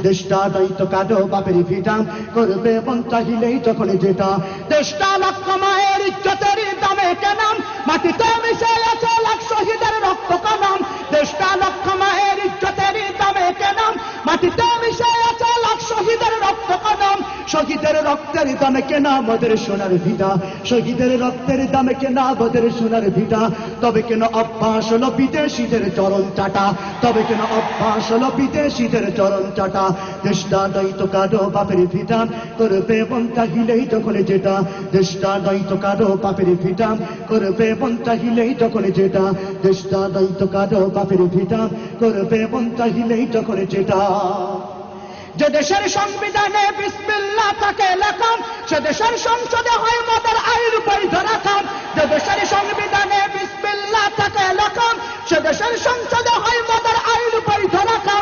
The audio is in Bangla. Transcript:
দেশটা নয়তো কাটো বাপের ভিটা, করবে মন চাহিলেই যখন যেটা। দেশটা লক্ষ মায়ের ইজ্জতের দামে কেনাম, মাটিতে মিশে আছে লাখ শহীদের রক্ত কলম। দেশটা লক্ষ মায়ের ইজ্জতের দামে কেনাম, মাটিতে মিশে আছে লাখ শহীদের রক্ত কলম। শহীদের রক্তের দামে কেনা আমাদের সোনার ভিটা, শহীদের রক্তের দামে কেনা আমাদের সোনার ভিটা। তবে কেন অভ্যাস হলো বিদেশিদের চরণ চাটা, তবে কেন অভ্যাস হলো বিদেশিদের চরণ চাটা। দেশটা নয়তো কাটো বাপের ভিটা, করবে মন চাহিলেই যখন যেটা। দেশটা নয়তো কাটো বাপের ভিটা, করবে মন চাহিলেই যখন যেটা। দেশটা নয়তো কাটো বাপের ভিটা, করবে মন চাহিলেই যখন যেটা। যে দেশের সংবিধানে বিসমিল্লাহ থাকে লেখা, সে দেশের সংসদে হয় মদের আইন বৈধ রাখা। যে দেশের সংবিধানে বিসমিল্লাহ থাকে লেখা, সে দেশের সংসদে হয় মদের আইন বৈধ রাখা।